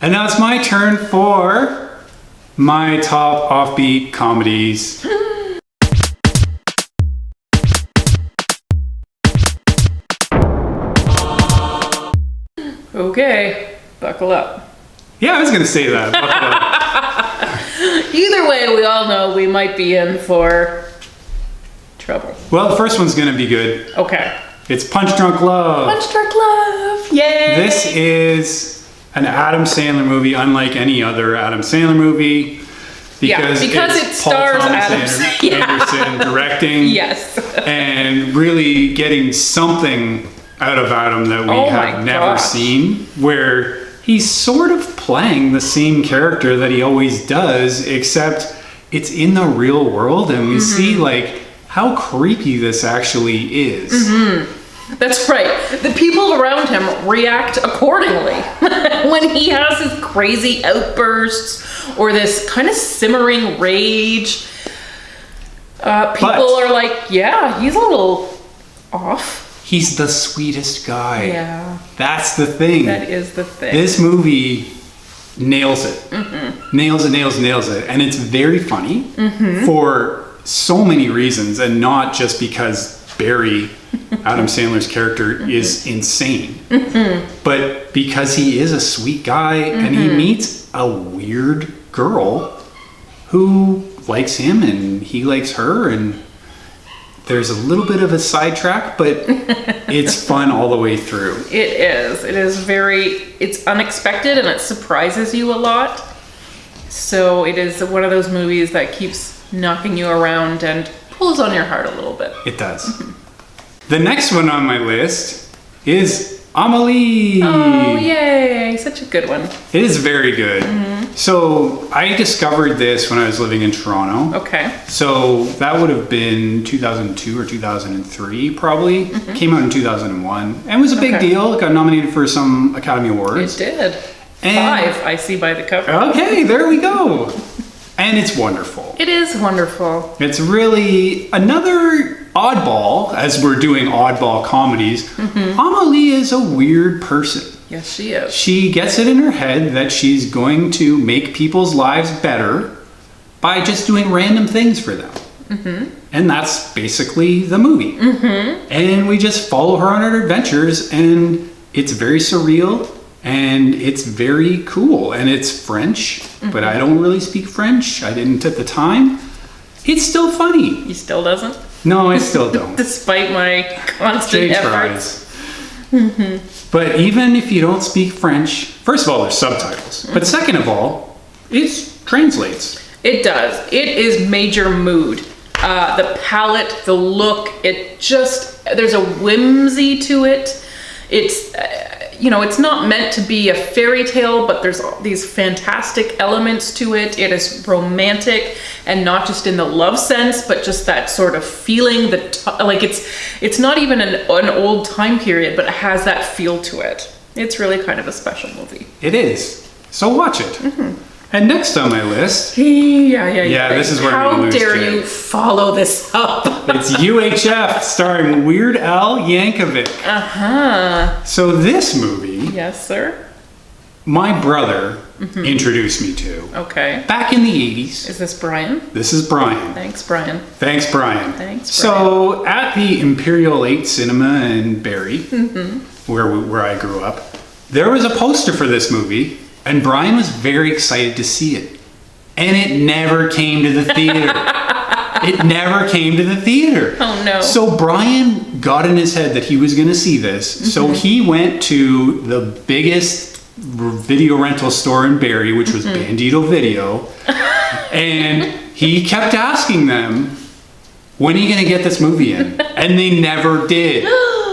And now it's my turn for my top offbeat comedies. Okay, buckle up. Yeah, I was gonna say that. Buckle up. Either way, we all know we might be in for trouble. Well, the first one's gonna be good. Okay. It's Punch Drunk Love. Punch Drunk Love, yay! This is an Adam Sandler movie, unlike any other Adam Sandler movie. Because it stars Adam Anderson directing. Yes. And really getting something out of Adam that we have never seen, where he's sort of playing the same character that he always does, except it's in the real world, and we see like how creepy this actually is. That's right. The people around him react accordingly. When he has his crazy outbursts or this kind of simmering rage, people are like, yeah, he's a little off. He's the sweetest guy. Yeah. That's the thing. That is the thing. This movie nails it. Nails it. And it's very funny for so many reasons, and not just because Barry, Adam Sandler's character, is insane, but because he is a sweet guy and he meets a weird girl who likes him and he likes her, and there's a little bit of a sidetrack, but it's fun all the way through. It is. It is it's unexpected and it surprises you a lot. So it is one of those movies that keeps knocking you around and pulls on your heart a little bit. It does. The next one on my list is Amelie. Oh, yay. Such a good one. It is very good. So I discovered this when I was living in Toronto. Okay. So that would have been 2002 or 2003 probably. Came out in 2001 and was a big deal. It got nominated for some Academy Awards. It did. And 5, I see by the cover. Okay, there we go. And it's wonderful. It is wonderful. It's really another oddball, as we're doing oddball comedies. Amelie is a weird person. Yes, she is. She gets it in her head that she's going to make people's lives better by just doing random things for them. And that's basically the movie. And we just follow her on her adventures, and it's very surreal. And it's very cool, and it's French, but I don't really speak French. I didn't at the time. It's still funny. He still doesn't? No, I still don't. Despite my constant efforts. But even if you don't speak French, first of all, there's subtitles. But second of all, it translates. It does. It is major mood. The palette, the look, there's a whimsy to it. It's... it's not meant to be a fairy tale, but there's all these fantastic elements to it. It is romantic, and not just in the love sense, but just that sort of feeling it's not even an old time period, but it has that feel to it. It's really kind of a special movie. It is. So watch it. And next on my list... Yeah, this is where how I'm gonna lose dare track. you follow this up? It's UHF, starring Weird Al Yankovic. So this movie... Yes, sir? My brother introduced me to. Okay. Back in the 80s. Is this Brian? This is Brian. Thanks, Brian. Thanks, Brian. Thanks, Brian. So at the Imperial 8 Cinema in Barrie, where I grew up, there was a poster for this movie, and Brian was very excited to see it. And it never came to the theater. It never came to the theater. Oh, no. So Brian got in his head that he was going to see this. So he went to the biggest video rental store in Barrie, which was Bandito Video. And he kept asking them, when are you going to get this movie in? And they never did.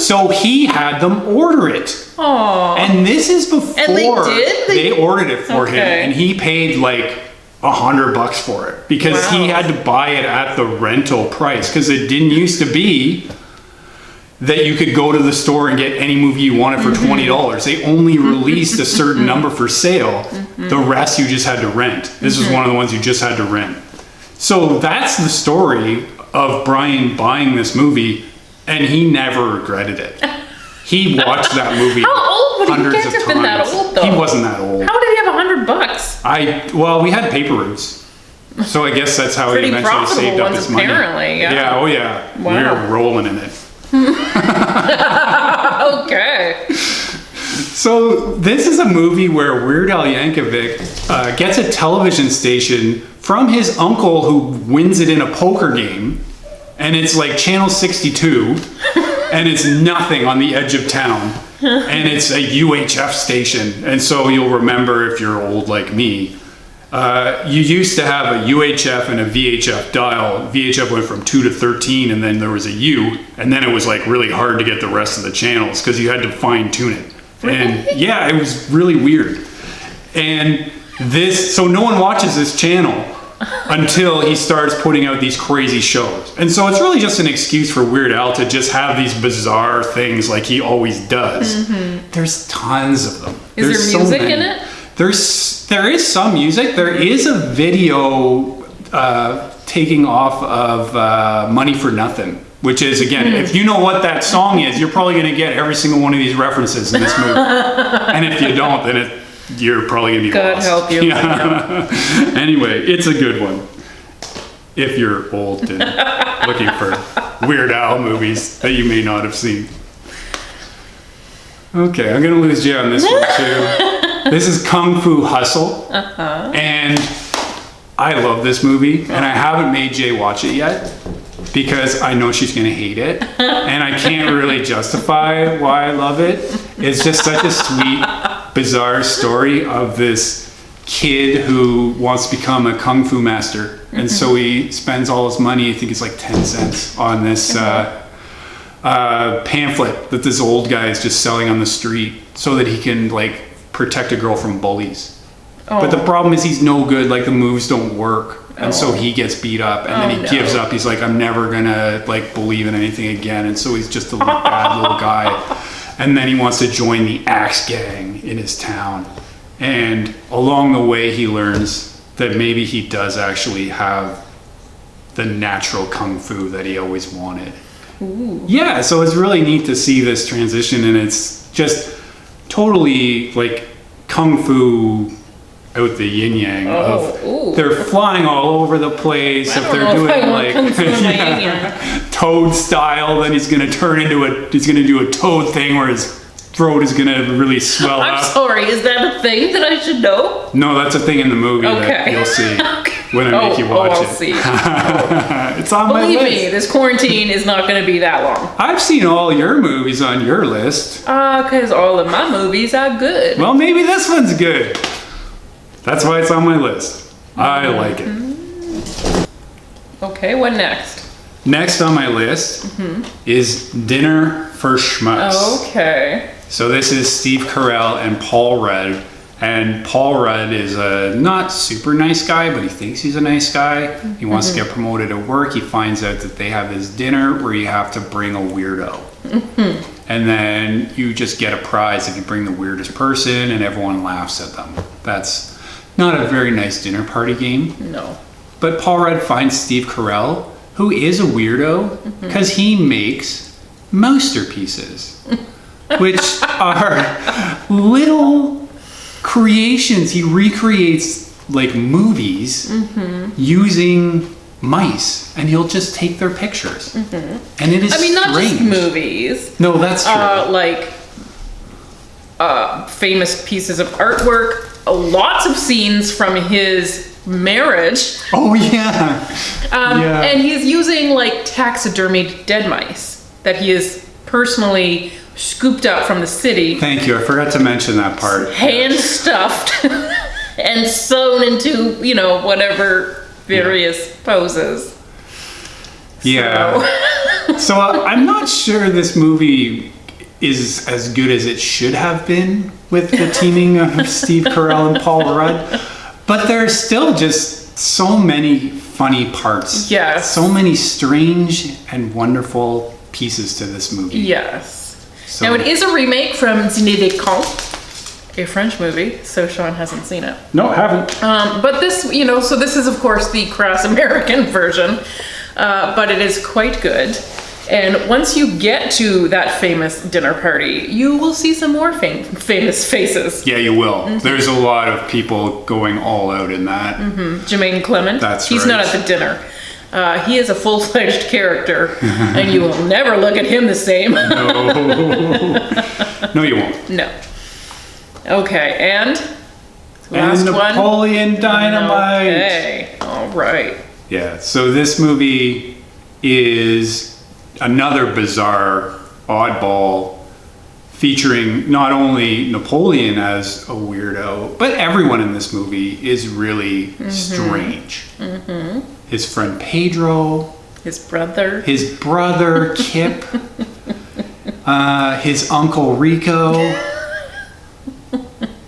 So he had them order it. Aww. And this is before And they did? They ordered it for him. And he paid like $100 for it because he had to buy it at the rental price, because it didn't used to be that you could go to the store and get any movie you wanted for $20. They only released a certain number for sale. The rest you just had to rent. This is one of the ones you just had to rent. So that's the story of Brian buying this movie, and he never regretted it. He watched that movie How old would he? hundreds He can't of have been that times. old, though. He wasn't that old. How did he have Well, we had paper routes. So I guess that's how he Pretty eventually profitable saved up ones, his money. apparently, yeah. Yeah, oh yeah. Wow. We were rolling in it. Okay. So this is a movie where Weird Al Yankovic gets a television station from his uncle who wins it in a poker game. And it's like channel 62. And it's nothing on the edge of town. And it's a UHF station. And so you'll remember if you're old like me, you used to have a UHF and a VHF dial. VHF went from 2 to 13, and then there was a U, and then it was like really hard to get the rest of the channels because you had to fine tune it. And yeah, it was really weird. And so no one watches this channel until he starts putting out these crazy shows. And so it's really just an excuse for Weird Al to just have these bizarre things like he always does. There's tons of them. Is there music in it? There is some music. There is a video taking off of Money for Nothing, which is, again, if you know what that song is, you're probably going to get every single one of these references in this movie. And if you don't, then you're probably going to be God lost. help you. Yeah. Anyway, it's a good one. If you're old and looking for Weird Al movies that you may not have seen. Okay, I'm going to lose you on this one too. This is Kung Fu Hustle. And I love this movie, and I haven't made Jay watch it yet because I know she's going to hate it, and I can't really justify why I love it. It's just such a sweet, bizarre story of this kid who wants to become a Kung Fu master, and so he spends all his money, I think it's like 10 cents, on this pamphlet that this old guy is just selling on the street so that he can like protect a girl from bullies. But the problem is he's no good, like the moves don't work, and so he gets beat up, and then he gives up. He's like, I'm never gonna like believe in anything again, and so he's just a bad little guy. And then he wants to join the Axe Gang in his town, and along the way he learns that maybe he does actually have the natural kung fu that he always wanted. Yeah, so it's really neat to see this transition, and it's just totally like kung fu out the yin yang they're flying all over the place. If they're doing like toad style, then he's gonna do a toad thing where his throat is gonna really swell up. I'm sorry, is that a thing that I should know? No, that's a thing in the movie that you'll see when I make you watch it. See. It's on my list. Believe me, this quarantine is not going to be that long. I've seen all your movies on your list. Because all of my movies are good. Well, maybe this one's good. That's why it's on my list. I like it. Okay, what next? Next on my list is Dinner for Schmucks. Okay. So this is Steve Carell and Paul Rudd. And Paul Rudd is a not super nice guy, but he thinks he's a nice guy. He wants to get promoted at work. He finds out that they have this dinner where you have to bring a weirdo. And then you just get a prize if you bring the weirdest person, and everyone laughs at them. That's not a very nice dinner party game. No. But Paul Rudd finds Steve Carell, who is a weirdo, because he makes masterpieces, which are little creations. He recreates like movies using mice, and he'll just take their pictures. And it is not just strange. Movies. No, that's true. Like famous pieces of artwork, lots of scenes from his marriage. Oh yeah. And he's using like taxidermied dead mice that he has personally scooped up from the city. Thank you. I forgot to mention that part. Hand stuffed and sewn into, whatever various poses. Yeah. So I'm not sure this movie is as good as it should have been with the teaming of Steve Carell and Paul Rudd. But there's still just so many funny parts. Yes. So many strange and wonderful pieces to this movie. Yes. So, now, it is a remake from Dîner des Cons, a French movie, so Sean hasn't seen it. No, I haven't. But this, so this is, of course, the crass American version, but it is quite good. And once you get to that famous dinner party, you will see some more famous faces. Yeah, you will. There's a lot of people going all out in that. Jermaine Clement. He's right. not at the dinner. He is a full-fledged character, and you will never look at him the same. No, you won't. No. Okay, and last Napoleon Dynamite. Okay, all right. Yeah, so this movie is another bizarre oddball featuring not only Napoleon as a weirdo, but everyone in this movie is really strange. His friend Pedro, his brother Kip, his uncle Rico.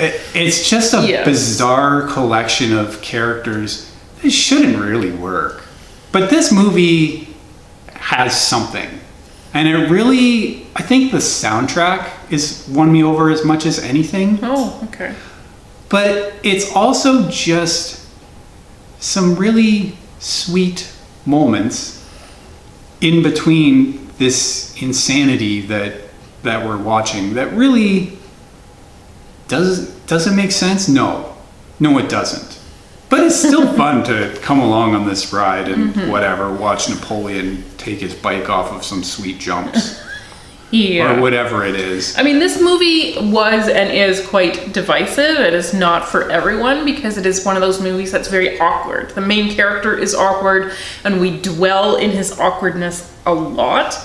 It's just a bizarre collection of characters that shouldn't really work. But this movie has something. And it really, I think the soundtrack is won me over as much as anything. Oh, okay. But it's also just some really sweet moments in between this insanity that we're watching that really does it make sense? No, it doesn't. But it's still fun to come along on this ride and whatever, watch Napoleon take his bike off of some sweet jumps. Or whatever it is. I mean, this movie was and is quite divisive. It is not for everyone because it is one of those movies that's very awkward. The main character is awkward and we dwell in his awkwardness a lot.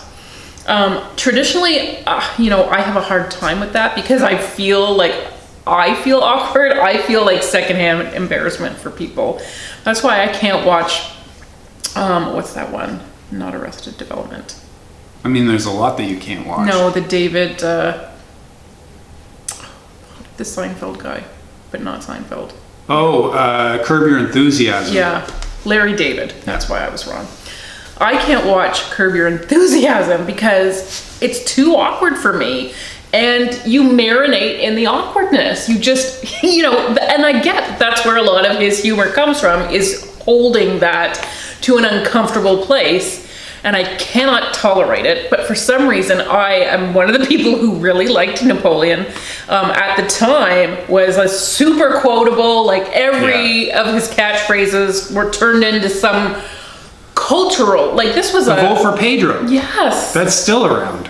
Traditionally, I have a hard time with that because I feel awkward. I feel like secondhand embarrassment for people. That's why I can't watch, what's that one? Not Arrested Development. I mean, there's a lot that you can't watch. No, the David, the Seinfeld guy, but not Seinfeld. Oh, Curb Your Enthusiasm. Yeah, Larry David. That's why I was wrong. I can't watch Curb Your Enthusiasm because it's too awkward for me. And you marinate in the awkwardness. You just, and I get that's where a lot of his humor comes from, is holding that to an uncomfortable place. And I cannot tolerate it. But for some reason, I am one of the people who really liked Napoleon. At the time, was a super quotable, like every of his catchphrases were turned into some cultural, like this was a vote for Pedro. Yes. That's still around.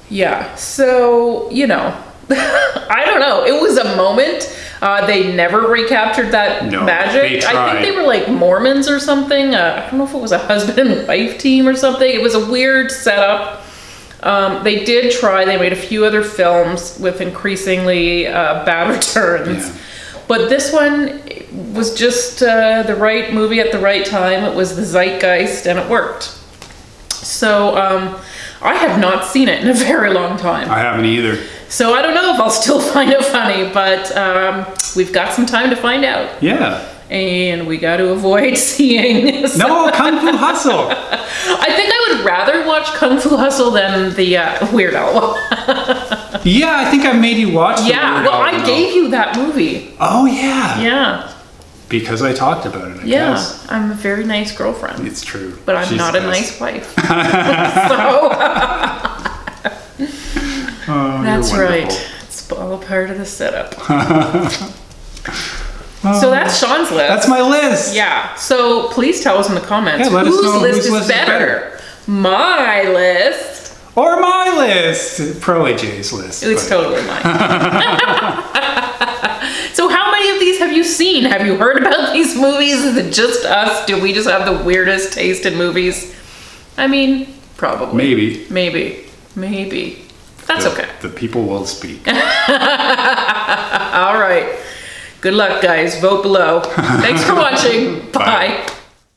Yeah, so, I don't know. It was a moment. They never recaptured that magic. They tried. I think they were like Mormons or something. I don't know if it was a husband and wife team or something. It was a weird setup. They did try. They made a few other films with increasingly bad returns. Yeah. But this one was just the right movie at the right time. It was the zeitgeist and it worked. So, I have not seen it in a very long time. I haven't either. So I don't know if I'll still find it funny, but we've got some time to find out. Yeah. And we got to avoid seeing... No, Kung Fu Hustle! I think I would rather watch Kung Fu Hustle than the Weird Al. Yeah, I think I made you watch the Weird Al. I gave you that movie. Oh, yeah. Yeah. Because I talked about it, I guess. I'm a very nice girlfriend. It's true. But I'm not a nice wife. That's right. It's all part of the setup. So that's Sean's list. That's my list. Yeah. So please tell us in the comments let us know whose list is better. My list. Or my list. Pro AJ's list. It's totally mine. So how many of these have you seen? Have you heard about these movies? Is it just us? Do we just have the weirdest taste in movies? I mean, probably. Maybe. That's okay. The people will speak. All right. Good luck, guys. Vote below. Thanks for watching. Bye.